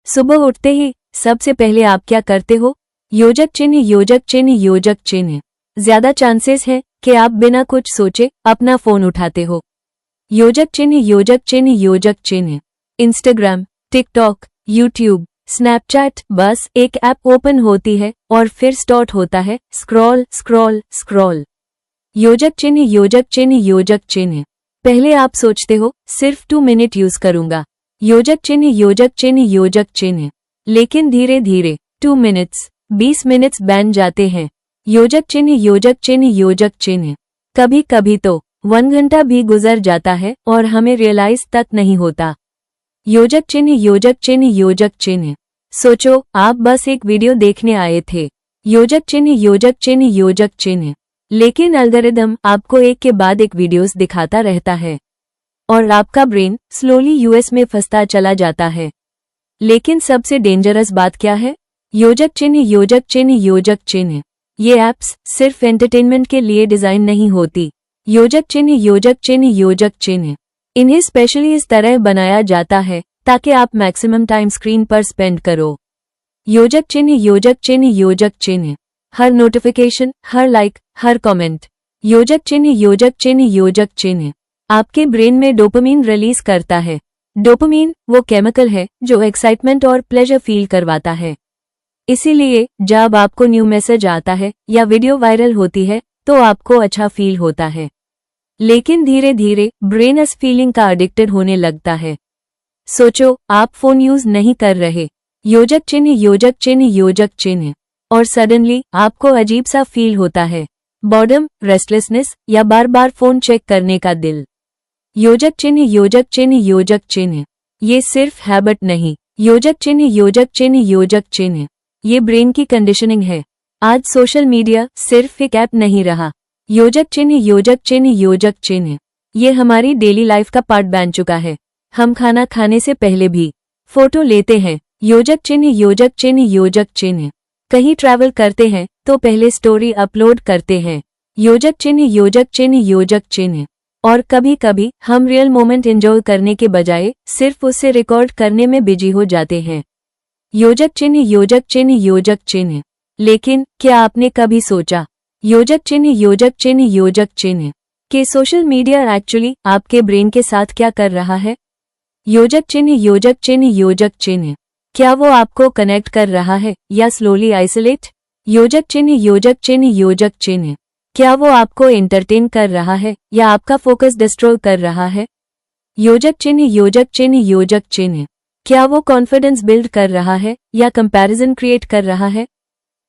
सुबह उठते ही सबसे पहले आप क्या करते हो? योजक चिन्ह, योजक चिन्ह, योजक चिन्ह। ज्यादा चांसेस है कि आप बिना कुछ सोचे अपना फोन उठाते हो। योजक चिन्ह, योजक चिन्ह, योजक चिन्ह। इंस्टाग्राम, टिकटॉक, यूट्यूब, स्नैपचैट, बस एक ऐप ओपन होती है और फिर स्टार्ट होता है स्क्रॉल स्क्रॉल स्क्रॉल। योजक चिन्ह, योजक चिन्ह, योजक चिन्ह। पहले आप सोचते हो सिर्फ 2 मिनट यूज करूंगा। योजक चिन्ह, योजक चिन्ह, योजक चिन्ह। लेकिन धीरे धीरे 2 मिनट्स 20 मिनट्स बन जाते हैं। योजक चिन्ह, योजक चिन्ह, योजक चिन्ह। कभी कभी तो 1 घंटा भी गुजर जाता है और हमें रियलाइज तक नहीं होता। योजक चिन्ह, योजक चिन्ह, योजक चिन्ह। सोचो आप बस एक वीडियो देखने आए थे। योजक चिन्ह, योजक चिन्ह, योजक चिन्ह। लेकिन एल्गोरिदम आपको एक के बाद एक वीडियोस दिखाता रहता है और आपका ब्रेन स्लोली यूएस में फंसता चला जाता है। लेकिन सबसे डेंजरस बात क्या है? योजक चिन्ह, योजक चिन्ह, योजक चिन्ह। ये ऐप्स सिर्फ एंटरटेनमेंट के लिए डिजाइन नहीं होती। योजक चिन्ह, योजक चिन्ह, योजक चिन्ह। इन्हें स्पेशली इस तरह बनाया जाता है ताकि आप मैक्सिमम टाइम स्क्रीन पर स्पेंड करो। योजक चिन्ह, योजक चिन्ह, योजक चिन्ह। हर नोटिफिकेशन, हर लाइक, हर कमेंट। योजक चिन्ह, योजक चिन्ह, योजक चिन्ह। आपके ब्रेन में डोपामीन रिलीज करता है। डोपामीन वो केमिकल है जो एक्साइटमेंट और प्लेजर फील करवाता है। इसीलिए जब आपको न्यू मैसेज आता है या वीडियो वायरल होती है तो आपको अच्छा फील होता है। लेकिन धीरे धीरे ब्रेन इस फीलिंग का एडिक्टेड होने लगता है। सोचो आप फोन यूज नहीं कर रहे। योजक चिन्ह, योजक चिन्ह, योजक चिन्ह। और सडनली आपको अजीब सा फील होता है, बॉर्डम, रेस्टलेसनेस या बार बार फोन चेक करने का दिल। योजक चिन्ह, योजक चिन्ह, योजक चिन्ह। ये सिर्फ हैबिट नहीं, योजक चिन्ह, योजक चिन्ह, योजक चिन्ह। ये ब्रेन की कंडीशनिंग है। आज सोशल मीडिया सिर्फ एक ऐप नहीं रहा। योजक चिन्ह, योजक चिन्ह, योजक चिन्ह। ये हमारी डेली लाइफ का पार्ट बन चुका है। हम खाना खाने से पहले भी फोटो लेते हैं। योजक चिन्ह, योजक चिन्ह, योजक चिन्ह। कहीं ट्रैवल करते हैं तो पहले स्टोरी अपलोड करते हैं। योजक चिन्ह, योजक चिन्ह, योजक चिन्ह। और कभी कभी हम रियल मोमेंट एंजॉय करने के बजाय सिर्फ उसे रिकॉर्ड करने में बिजी हो जाते हैं। योजक चिन्ह, योजक चिन्ह, योजक चिन्ह। लेकिन क्या आपने कभी सोचा योजक चिन्ह, योजक चिन्ह, योजक चिन्ह कि सोशल मीडिया एक्चुअली आपके ब्रेन के साथ क्या कर रहा है? योजक चिन्ह, योजक चिन्ह, योजक चिन्ह। क्या वो आपको कनेक्ट कर रहा है या स्लोली आइसोलेट? योजक चिन्ह, योजक चिन्ह, योजक चिन्ह। क्या वो आपको एंटरटेन कर रहा है या आपका फोकस डिस्ट्रॉय कर रहा है? योजक चिन्ह, योजक चिन्ह, योजक चिन्ह। क्या वो कॉन्फिडेंस बिल्ड कर रहा है या कंपैरिजन क्रिएट कर रहा है?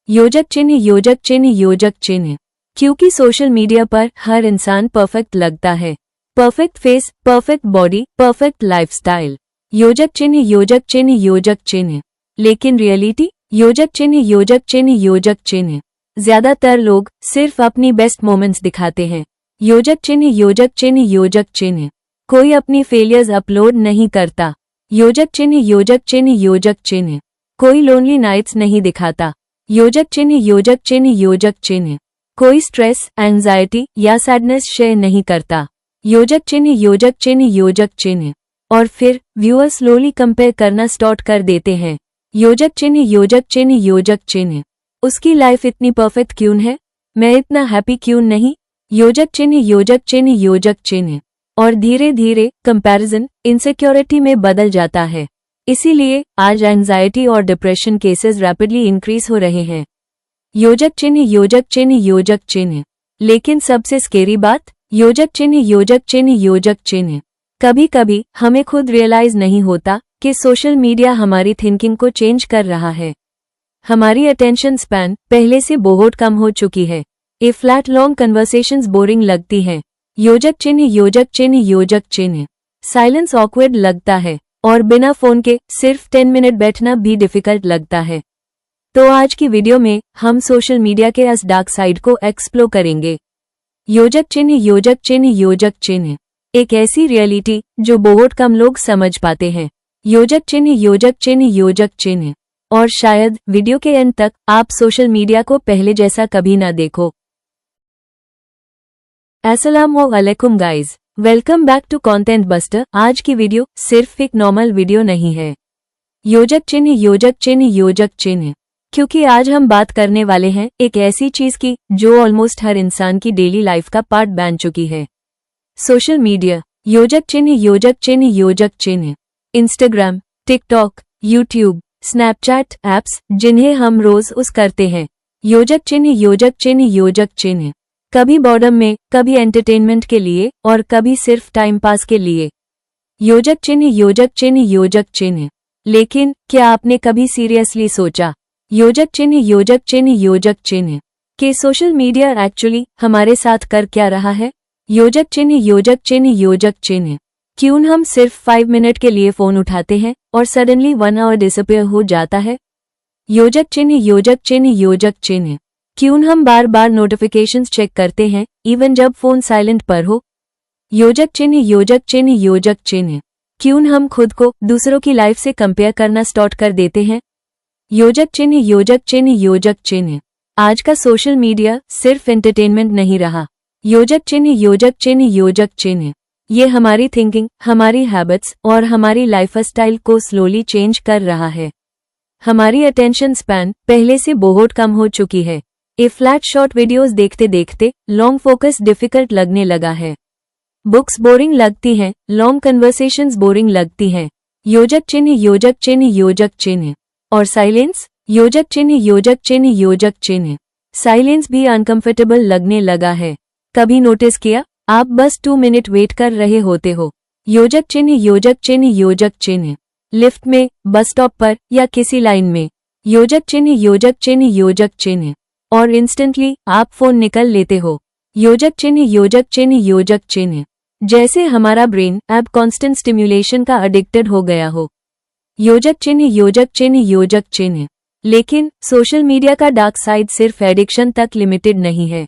योजक चिन्ह, योजक चिन्ह, योजक चिन्ह। क्योंकि सोशल मीडिया पर हर इंसान परफेक्ट लगता है। Perfect face, perfect body, perfect lifestyle. योजक चिन्ह, योजक चिन्ह, योजक चिन्ह। लेकिन रियलिटी? योजक चिन्ह, योजक चिन्ह, योजक चिन्ह। ज्यादातर लोग सिर्फ अपनी बेस्ट मोमेंट्स दिखाते हैं। योजक चिन्ह, योजक चिन्ह, योजक चिन्ह। कोई अपनी फेलियर्स अपलोड नहीं करता। योजक चिन्ह, योजक चिन्ह, योजक चिन्ह। कोई लोनली नाइट्स नहीं दिखाता। योजक चिन्ह, योजक चिन्ह, योजक चिन्ह। कोई स्ट्रेस, एंजाइटी या सैडनेस शेयर नहीं करता। योजक चिन्ह, योजक चिन्ह, योजक चिन्ह। और फिर व्यूअर स्लोली कंपेयर करना स्टार्ट कर देते हैं। योजक चिन्ह, योजक चिन्ह, योजक चिन्ह। उसकी लाइफ इतनी परफेक्ट क्यों है? मैं इतना हैप्पी क्यों नहीं? योजक चिन्ह, योजक चिन्ह, योजक चिन्ह। और धीरे धीरे कंपैरिजन इनसिक्योरिटी में बदल जाता है। इसीलिए आज एंजाइटी और डिप्रेशन केसेस रैपिडली इंक्रीज हो रहे हैं। योजक चिन्ह, योजक चिन्ह, योजक चिन्ह। लेकिन सबसे स्केरी बात, योजक चिन्ह, योजक चिन्ह, योजक चिन्ह। कभी कभी हमें खुद रियलाइज नहीं होता कि सोशल मीडिया हमारी थिंकिंग को चेंज कर रहा है। हमारी अटेंशन स्पैन पहले से बहुत कम हो चुकी है। ए फ्लैट लॉन्ग कन्वर्सेशंस बोरिंग लगती हैं। योजक चिन्ह, योजक चिन्ह, योजक चिन्ह। साइलेंस ऑकवर्ड लगता है और बिना फोन के सिर्फ 10 मिनट बैठना भी डिफिकल्ट लगता है। तो आज की वीडियो में हम सोशल मीडिया के इस डार्क साइड को एक्सप्लोर करेंगे। योजक चिन्ह, योजक चिन्ह, योजक चिन्ह। एक ऐसी रियलिटी जो बहुत कम लोग समझ पाते हैं। योजक चिन्ह, योजक चिन्ह, योजक चिन्ह। और शायद वीडियो के एंड तक आप सोशल मीडिया को पहले जैसा कभी ना देखो। अस्सलामुअलैकुम guys, welcome back to Content Buster. आज की वीडियो सिर्फ एक नॉर्मल वीडियो नहीं है। योजक चिन्ह योजक चिन्ह योजक चिन्ह। क्योंकि आज हम बात करने वाले हैं एक ऐसी चीज की जो ऑलमोस्ट हर इंसान की डेली लाइफ का पार्ट बन चुकी है, सोशल मीडिया। योजक चिन्ह योजक चिन्ह योजक चिन्ह। Instagram, TikTok, YouTube, Snapchat apps जिन्हें हम रोज यूज करते हैं। योजक चिन्ह योजक चिन्ह योजक चिन्ह। कभी बॉर्डम में, कभी एंटरटेनमेंट के लिए और कभी सिर्फ टाइम पास के लिए। योजक चिन्ह योजक चिन्ह योजक चिन्ह। लेकिन क्या आपने कभी सीरियसली सोचा, योजक चिन्ह योजक चिन्ह योजक चिन्ह, कि सोशल मीडिया एक्चुअली हमारे साथ कर क्या रहा है? योजक चिन्ह योजक चिन्ह योजक चिन्ह। क्यों हम सिर्फ 5 मिनट के लिए फोन उठाते हैं और सडनली 1 आवर डिसअपीयर हो जाता है? योजक चिन्ह योजक चिन्ह योजक चिन्ह। क्यों हम बार बार नोटिफिकेशंस चेक करते हैं इवन जब फोन साइलेंट पर हो? योजक चिन्ह योजक चिन्ह योजक चिन्ह। क्यों हम खुद को दूसरों की लाइफ से कंपेयर करना स्टार्ट कर देते हैं? योजक चिन्ह योजक चिन्ह योजक चिन्ह। आज का सोशल मीडिया सिर्फ एंटरटेनमेंट नहीं रहा। योजक चिन्ह योजक चिन्ह योजक चिन्ह। ये हमारी थिंकिंग, हमारी हैबिट्स और हमारी लाइफस्टाइल को स्लोली चेंज कर रहा है। हमारी अटेंशन स्पैन पहले से बहुत कम हो चुकी है। ए फ्लैट शॉर्ट वीडियोस देखते देखते लॉन्ग फोकस डिफिकल्ट लगने लगा है। बुक्स बोरिंग लगती हैं, लॉन्ग कन्वर्सेशंस बोरिंग लगती हैं। योजक चिन्ह योजक चिन्ह योजक चिन्ह। और साइलेंस, योजक चिन्ह योजक चिन्ह योजक चिन्ह। साइलेंस भी अनकंफर्टेबल लगने लगा है। कभी नोटिस किया, आप बस 2 मिनट वेट कर रहे होते हो। योजक चिन्ह योजक चिन्ह योजक चिन्ह। लिफ्ट में, बस स्टॉप पर या किसी लाइन में। योजक चिन्ह योजक चिन्ह योजक चिन्ह। और इंस्टेंटली आप फोन निकल लेते हो। योजक चिन्ह योजक चिन्ह योजक चिन्ह। जैसे हमारा ब्रेन अब कांस्टेंट स्टिम्युलेशन का एडिक्टेड हो गया हो। योजक चिन्ह योजक चिन्ह योजक चिन्ह। लेकिन सोशल मीडिया का डार्क साइड सिर्फ एडिक्शन तक लिमिटेड नहीं है,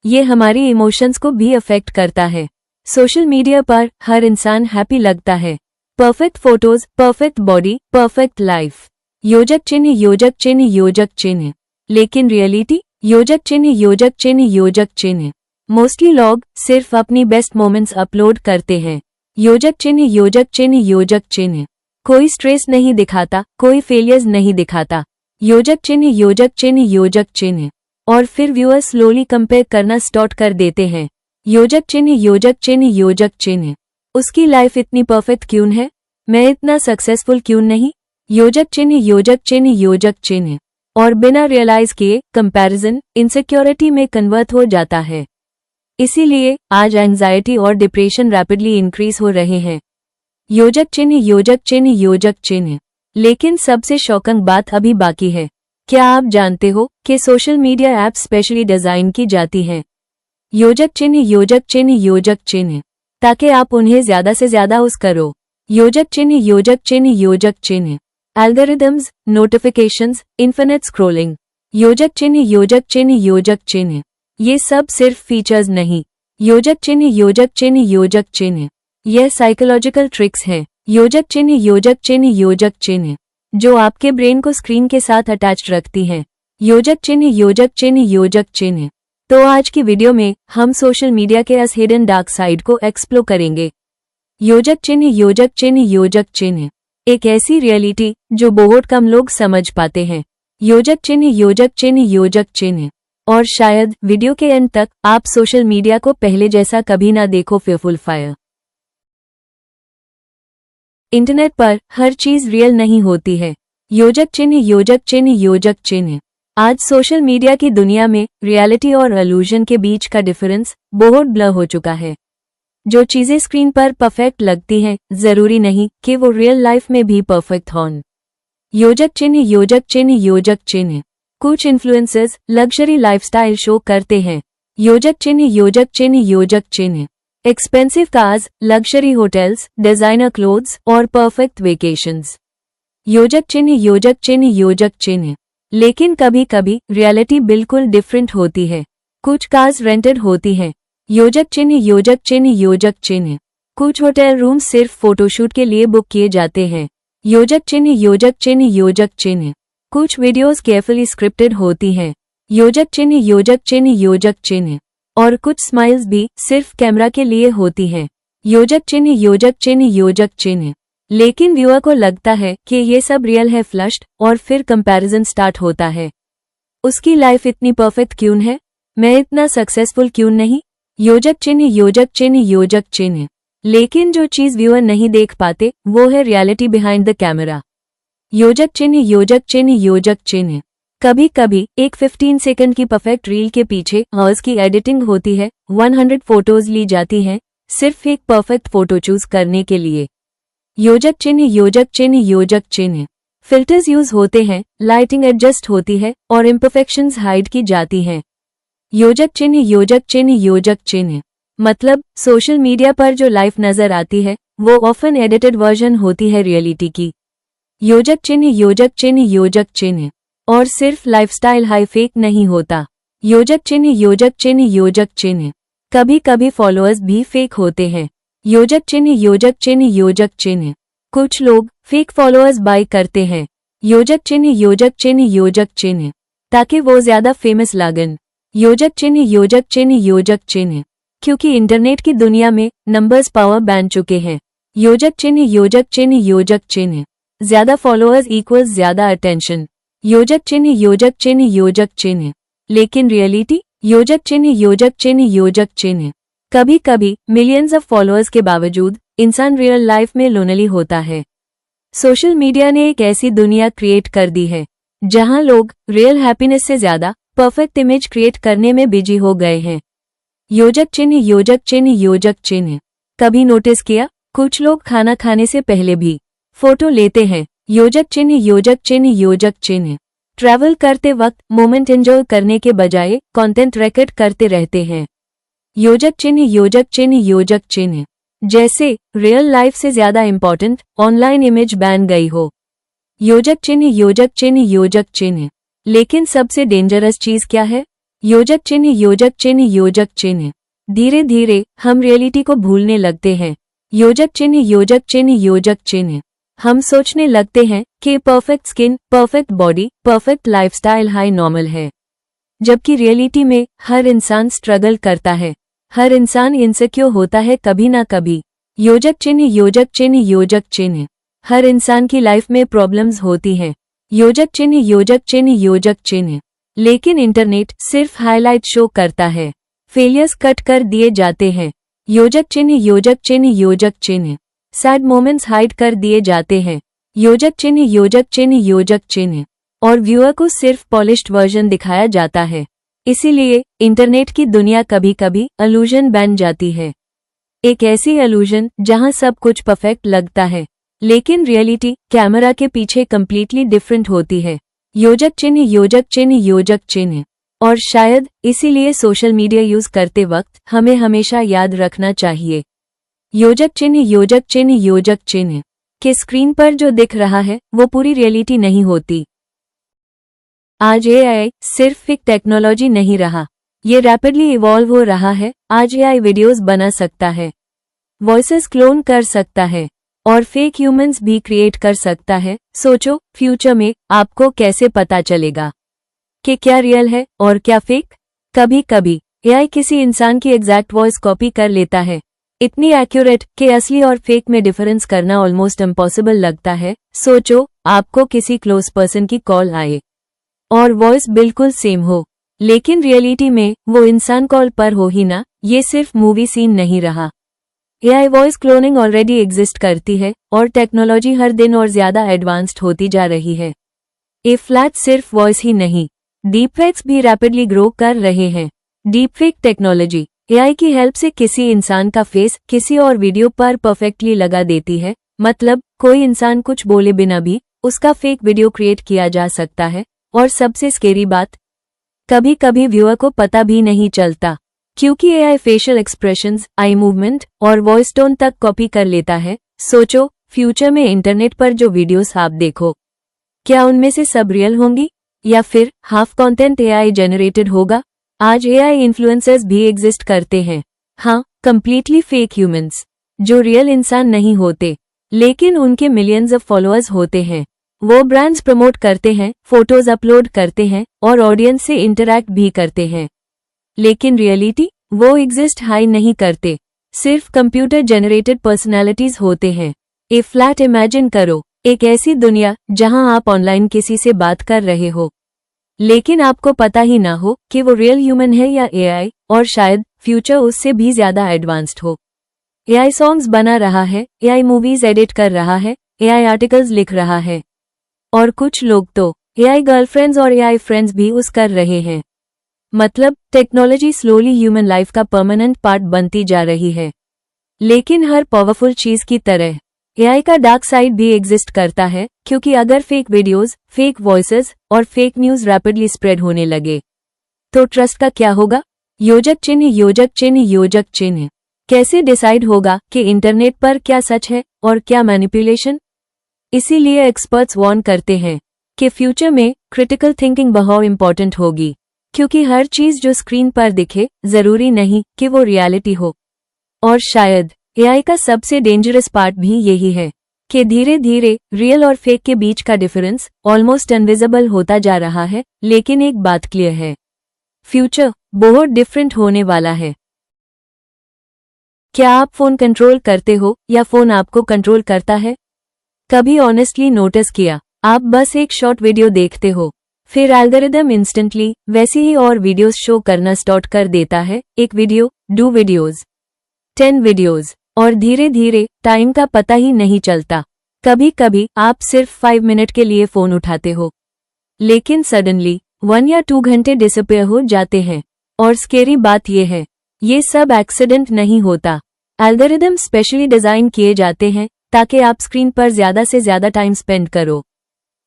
ये हमारी इमोशंस को भी अफेक्ट करता है। सोशल मीडिया पर हर इंसान हैप्पी लगता है। Perfect photos, perfect body, perfect life. योजक चिन्ह योजक चिन्ह योजक चिन्ह। लेकिन रियलिटी, योजक चिन्ह योजक चिन्ह योजक चिन्ह। मोस्टली लोग सिर्फ अपनी बेस्ट मोमेंट्स अपलोड करते हैं। योजक चिन्ह योजक चिन्ह योजक चिन्ह। कोई स्ट्रेस नहीं दिखाता, कोई फेलियर्स नहीं दिखाता। योजक चिन्ह योजक चिन्ह योजक चिन्ह। और फिर व्यूअर्स स्लोली कंपेयर करना स्टार्ट कर देते हैं। योजक चिन्ह योजक चिन्ह योजक चिन्ह। उसकी लाइफ इतनी परफेक्ट क्यों है, मैं इतना सक्सेसफुल क्यों नहीं? योजक चिन्ह योजक चिन्ह योजक चिन्ह। और बिना रियलाइज किए कंपैरिजन इनसिक्योरिटी में कन्वर्ट हो जाता है। इसीलिए आज एंजाइटी और डिप्रेशन रैपिडली इंक्रीज हो रहे हैं। योजक चिन्ह योजक चिन्ह योजक चिन्ह। लेकिन सबसे शॉकिंग बात अभी बाकी है। क्या आप जानते हो कि social media app specially design की जाती है योजक चिन्ह योजक चिन्ह योजक चिन्ह, ताकि आप उन्हें ज्यादा से ज्यादा यूज करो। योजक चिन्ह योजक चिन्ह योजक चिन्ह। Algorithms, notifications, infinite scrolling. योजक चिन्ह योजक चिन्ह योजक चिन्ह। ये सब सिर्फ फीचर्स नहीं, योजक चिन्ह योजक चिन्ह योजक चिन्ह, यह साइकोलॉजिकल ट्रिक्स हैं। योजक चिन्ह योजक चिन्ह योजक चिन्ह, जो आपके ब्रेन को स्क्रीन के साथ अटैच रखती हैं। योजक चिन्ह योजक चिन्ह योजक चिन्ह। तो आज की वीडियो में हम सोशल मीडिया के इस हिडन डार्क साइड को एक्सप्लोर करेंगे। योजक चिन्ह योजक चिन्ह योजक चिन्ह, एक ऐसी रियलिटी जो बहुत कम लोग समझ पाते हैं। योजक चिन्ह योजक चिन्ह योजक चिन्ह। और शायद वीडियो के एंड तक आप सोशल मीडिया को पहले जैसा कभी ना देखो। Fearful fire. इंटरनेट पर हर चीज रियल नहीं होती है। योजक चिन्ह योजक चिन्ह योजक चिन्ह। आज सोशल मीडिया की दुनिया में रियलिटी और इल्यूजन के बीच का डिफरेंस बहुत ब्लर हो चुका है। जो चीजें स्क्रीन पर परफेक्ट लगती हैं, जरूरी नहीं कि वो रियल लाइफ में भी परफेक्ट हों। योजक चिन्ह योजक चिन्ह योजक चिन्ह। कुछ इन्फ्लुएंसर्स लग्जरी लाइफस्टाइल शो करते हैं। योजक चिन्ह योजक चिन्ह योजक चिन्ह। Expensive cars, luxury hotels, designer clothes और परफेक्ट वेकेशंस। योजक चिन्ह योजक चिन्ह योजक चिन्ह। लेकिन कभी कभी रियलिटी बिल्कुल डिफरेंट होती है। कुछ कार्स रेंटेड होती हैं। योजक चिन्ह योजक चिन्ह योजक चिन्ह। कुछ होटल रूम सिर्फ फोटोशूट के लिए बुक किए जाते हैं। योजक चिन्ह योजक चिन्ह योजक चिन्ह। कुछ वीडियोस केयरफुली स्क्रिप्टेड होती हैं। योजक चिन्ह योजक चिन्ह योजक चिन्ह। और कुछ स्माइल्स भी सिर्फ कैमरा के लिए होती हैं। योजक चिन्ह योजक चिन्ह योजक चिन्ह। लेकिन व्यूअर को लगता है कि ये सब रियल है, फ्लश्ड, और फिर कंपैरिजन स्टार्ट होता है। उसकी लाइफ इतनी परफेक्ट क्यों है, मैं इतना सक्सेसफुल क्यों नहीं, योजक चिन्ह योजक चिन्ह योजक चिन्ह। लेकिन जो चीज व्यूअर नहीं देख पाते वो है रियलिटी बिहाइंड द कैमरा। योजक चिन्ह योजक चिन्ह योजक चिन्ह। कभी कभी एक 15 सेकंड की परफेक्ट रील के पीछे हॉर्स की एडिटिंग होती है, 100 फोटोज ली जाती हैं सिर्फ एक परफेक्ट फोटो चूज करने के लिए। योजक चिन्ह योजक चिन्ह योजक चिन्ह। फिल्टर्स यूज होते हैं, लाइटिंग एडजस्ट होती है और इम्परफेक्शंस हाइड की जाती हैं। योजक चिन्ह योजक चिन्ह योजक चिन्ह। मतलब सोशल मीडिया पर जो लाइफ नजर आती है वो ऑफन एडिटेड वर्जन होती है रियलिटी की। योजक चिन्ह योजक चिन्ह योजक चिन्ह। और सिर्फ लाइफस्टाइल हाई फेक नहीं होता। योजक चिन्ह योजक चिन्ह योजक चिन्ह। कभी कभी फॉलोअर्स भी फेक होते हैं। योजक चिन्ह योजक चिन्ह योजक चिन्ह। कुछ लोग फेक फॉलोअर्स बाय करते हैं। योजक चिन्ह योजक चिन्ह योजक चिन्ह, ताकि वो ज्यादा फेमस लागन। योजक चिन्ह योजक चिन्ह योजक चिन्ह। क्योंकि इंटरनेट की दुनिया में नंबर्स पावर बन चुके हैं। योजक चिन्ह योजक चिन्ह योजक चिन्ह। ज्यादा फॉलोअर्स इक्वल्स ज्यादा अटेंशन। योजक चिन्ह योजक चिन्ह योजक चिन्ह। लेकिन रियलिटी योजक चिन्ह योजक चिन्ह योजक चिन्ह। कभी कभी मिलियंस ऑफ फॉलोअर्स के बावजूद इंसान रियल लाइफ में लोनली होता है। सोशल मीडिया ने एक ऐसी दुनिया क्रिएट कर दी है जहां लोग रियल हैप्पीनेस से ज्यादा परफेक्ट इमेज क्रिएट करने में बिजी हो गए हैं। योजक चिन्ह योजक चिन्ह योजक चिन्ह। कभी नोटिस किया, कुछ लोग खाना खाने से पहले भी फोटो लेते हैं। योजक चिन्ह योजक चिन्ह योजक चिन्ह। ट्रैवल करते वक्त मोमेंट एंजॉय करने के बजाय कंटेंट रिकॉर्ड करते रहते हैं। योजक चिन्ह योजक चिन्ह योजक चिन्ह। जैसे रियल लाइफ से ज्यादा इंपॉर्टेंट ऑनलाइन इमेज बन गई हो। योजक चिन्ह योजक चिन्ह योजक चिन्ह। लेकिन सबसे डेंजरस चीज क्या है, योजक चिन्ह योजक चिन्ह योजक चिन्ह। धीरे धीरे हम रियलिटी को भूलने लगते हैं। योजक चिन्ह योजक चिन्ह योजक चिन्ह। हम सोचने लगते हैं कि perfect skin, perfect body, perfect lifestyle high normal है, जबकि रियलिटी में हर इंसान स्ट्रगल करता है, हर इंसान इनसिक्योर होता है कभी ना कभी। योजक चिन्ह योजक चिन्ह योजक चिन्ह। हर इंसान की लाइफ में प्रॉब्लम्स होती हैं। योजक चिन्ह योजक चिन्ह योजक चिन्ह। लेकिन इंटरनेट सिर्फ हाईलाइट शो करता है, फेलियर्स कट कर दिए जाते हैं। योजक चिन्ह योजक चिन्ह योजक चिन्ह। सैड मोमेंट्स हाइड कर दिए जाते हैं। योजक चिन्ह योजक चिन्ह योजक चिन्ह। और व्यूअर को सिर्फ पॉलिश्ड वर्जन दिखाया जाता है। इसीलिए इंटरनेट की दुनिया कभी कभी इल्यूजन बन जाती है। एक ऐसी इल्यूजन जहां सब कुछ परफेक्ट लगता है, लेकिन रियलिटी कैमरा के पीछे कंप्लीटली डिफरेंट होती है। योजक चिन्ह योजक चिन्ह योजक चिन्ह। और शायद इसीलिए सोशल मीडिया यूज करते वक्त हमें हमेशा याद रखना चाहिए, योजक चिन्ह योजक चिन्ह योजक चिन्ह के स्क्रीन पर जो दिख रहा है वो पूरी रियलिटी नहीं होती। आज एआई सिर्फ एक टेक्नोलॉजी नहीं रहा, ये रैपिडली इवॉल्व हो रहा है। आज एआई वीडियोस बना सकता है, वॉइसेस क्लोन कर सकता है और फेक ह्यूमंस भी क्रिएट कर सकता है। सोचो फ्यूचर में आपको कैसे पता चलेगा कि क्या रियल है और क्या फेक। कभी कभी एआई किसी इंसान की एग्जैक्ट वॉइस कॉपी कर लेता है, इतनी एक्यूरेट कि असली और फेक में डिफरेंस करना ऑलमोस्ट इम्पॉसिबल लगता है। सोचो आपको किसी क्लोज पर्सन की कॉल आए और वॉइस बिल्कुल सेम हो, लेकिन रियलिटी में वो इंसान कॉल पर हो ही ना। ये सिर्फ मूवी सीन नहीं रहा, AI voice cloning already exist करती है और टेक्नोलॉजी हर दिन और ज्यादा एडवांस्ड होती जा रही है। ए फ्लैट सिर्फ वॉइस ही नहीं, डीपफेक्स भी रैपिडली ग्रो कर रहे हैं। डीपफेक टेक्नोलॉजी एआई की हेल्प से किसी इंसान का फेस किसी और वीडियो पर परफेक्टली लगा देती है। मतलब कोई इंसान कुछ बोले बिना भी उसका फेक वीडियो क्रिएट किया जा सकता है। और सबसे स्केरी बात, कभी कभी व्यूअर को पता भी नहीं चलता, क्योंकि AI facial expressions, eye movement और वॉइस टोन तक कॉपी कर लेता है। सोचो फ्यूचर में इंटरनेट पर जो वीडियोस आप देखो, क्या उनमें से सब रियल होंगी या फिर हाफ कंटेंट एआई जनरेटेड होगा। आज एआई इन्फ्लुएंसर्स भी एग्जिस्ट करते हैं, हाँ, कंप्लीटली फेक ह्यूमंस जो रियल इंसान नहीं होते, लेकिन उनके मिलियंस ऑफ फॉलोअर्स होते हैं। वो ब्रांड्स प्रमोट करते हैं, फोटोज अपलोड करते हैं और ऑडियंस से इंटरैक्ट भी करते हैं। लेकिन रियलिटी वो एग्जिस्ट हाई नहीं करते, सिर्फ कंप्यूटर जनरेटेड पर्सनालिटीज होते हैं। ए फ्लैट इमेजिन करो, एक ऐसी दुनिया जहां आप ऑनलाइन किसी से बात कर रहे हो, लेकिन आपको पता ही ना हो कि वो रियल ह्यूमन है या एआई, और शायद फ्यूचर उससे भी ज्यादा एडवांस्ड हो। एआई सॉन्ग्स बना रहा है, एआई मूवीज एडिट कर रहा है, एआई आर्टिकल्स लिख रहा है, और कुछ लोग तो एआई गर्लफ्रेंड्स और एआई फ्रेंड्स भी यूज कर रहे हैं। मतलब टेक्नोलॉजी स्लोली ह्यूमन लाइफ का परमानेंट पार्ट बनती जा रही है। लेकिन हर पावरफुल चीज की तरह एआई का डार्क साइड भी एग्जिस्ट करता है, क्योंकि अगर फेक वीडियोस, फेक वॉइसेस और फेक न्यूज रैपिडली स्प्रेड होने लगे तो ट्रस्ट का क्या होगा? योजक चिन्ह योजक चिन्ह योजक चिन्ह। कैसे डिसाइड होगा कि इंटरनेट पर क्या सच है और क्या मैनिपुलेशन? इसीलिए एक्सपर्ट्स वार्न करते हैं कि फ्यूचर में क्रिटिकल थिंकिंग बहुत इंपॉर्टेंट होगी, क्योंकि हर चीज जो स्क्रीन पर दिखे जरूरी नहीं कि वो रियलिटी हो। और शायद एआई का सबसे डेंजरस पार्ट भी यही है कि धीरे धीरे रियल और फेक के बीच का डिफरेंस ऑलमोस्ट इनविजिबल होता जा रहा है। लेकिन एक बात क्लियर है, फ्यूचर बहुत डिफरेंट होने वाला है। क्या आप फोन कंट्रोल करते हो या फोन आपको कंट्रोल करता है? कभी ऑनेस्टली नोटिस किया, आप बस एक शॉर्ट वीडियो देखते हो, फिर एल्गोरिदम इंस्टेंटली वैसी ही और वीडियोस शो करना स्टार्ट कर देता है। एक वीडियो, 2 वीडियोस, 10 वीडियोस, और धीरे धीरे टाइम का पता ही नहीं चलता। कभी कभी आप सिर्फ 5 मिनट के लिए फोन उठाते हो, लेकिन सडनली 1 या 2 घंटे डिसअपीयर हो जाते हैं। और स्केरी बात यह है, ये सब एक्सीडेंट नहीं होता। एल्गोरिदम स्पेशली डिजाइन किए जाते हैं ताकि आप स्क्रीन पर ज्यादा से ज्यादा टाइम स्पेंड करो।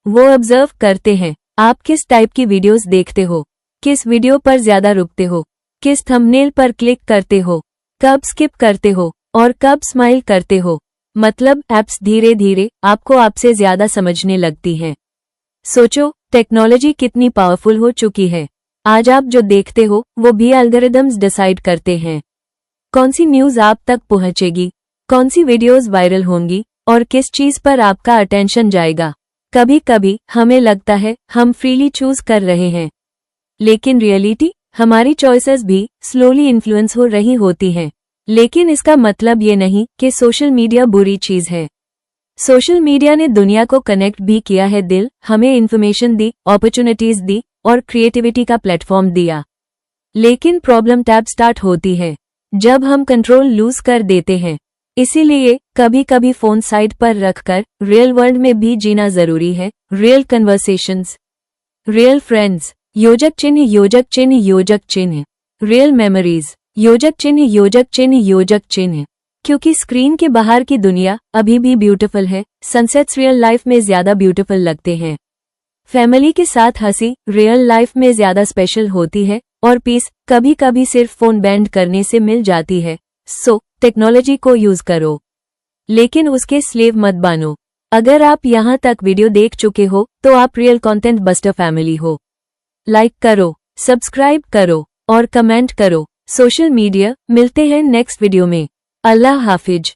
वो ऑब्जर्व करते हैं आप किस टाइप की वीडियोस देखते हो, किस वीडियो पर ज्यादा रुकते हो, किस थंबनेल पर क्लिक करते हो, कब स्किप करते हो और कब स्माइल करते हो। मतलब एप्स धीरे धीरे आपको आपसे ज्यादा समझने लगती हैं। सोचो टेक्नोलॉजी कितनी पावरफुल हो चुकी है। आज आप जो देखते हो वो भी एल्गोरिदम्स डिसाइड करते हैं। कौन सी न्यूज आप तक पहुंचेगी, कौन सी वीडियोस वायरल होंगी और किस चीज पर आपका अटेंशन जाएगा। कभी कभी हमें लगता है हम फ्रीली चूज कर रहे हैं, लेकिन रियलिटी हमारी चॉइसेस भी स्लोली इन्फ्लुएंस हो रही होती हैं। लेकिन इसका मतलब ये नहीं कि सोशल मीडिया बुरी चीज है। सोशल मीडिया ने दुनिया को कनेक्ट भी किया है, हमें इन्फॉर्मेशन दी, अपॉर्चुनिटीज दी और क्रिएटिविटी का प्लेटफॉर्म दिया। लेकिन प्रॉब्लम टैब स्टार्ट होती है जब हम कंट्रोल लूज कर देते हैं। इसीलिए कभी कभी फोन साइड पर रखकर रियल वर्ल्ड में भी जीना जरूरी है। रियल कन्वर्सेशंस, रियल फ्रेंड्स, योजक चिन्ह योजक चिन्ह योजक चिन्ह। रियल मेमोरीज, योजक चिन्ह योजक चिन्ह योजक चिन्ह। क्योंकि स्क्रीन के बाहर की दुनिया अभी भी ब्यूटीफुल है, सनसेट्स रियल लाइफ में ज्यादा ब्यूटीफुल लगते हैं। फैमिली के साथ हंसी रियल लाइफ में ज्यादा स्पेशल होती है, और पीस कभी कभी सिर्फ फोन बैंड करने से मिल जाती है। सो टेक्नोलॉजी को यूज करो, लेकिन उसके स्लेव मत बनो। अगर आप यहाँ तक वीडियो देख चुके हो तो आप रियल कंटेंट बस्टर फैमिली हो। लाइक करो, सब्सक्राइब करो और कमेंट करो। सोशल मीडिया, मिलते हैं नेक्स्ट वीडियो में। अल्लाह हाफिज।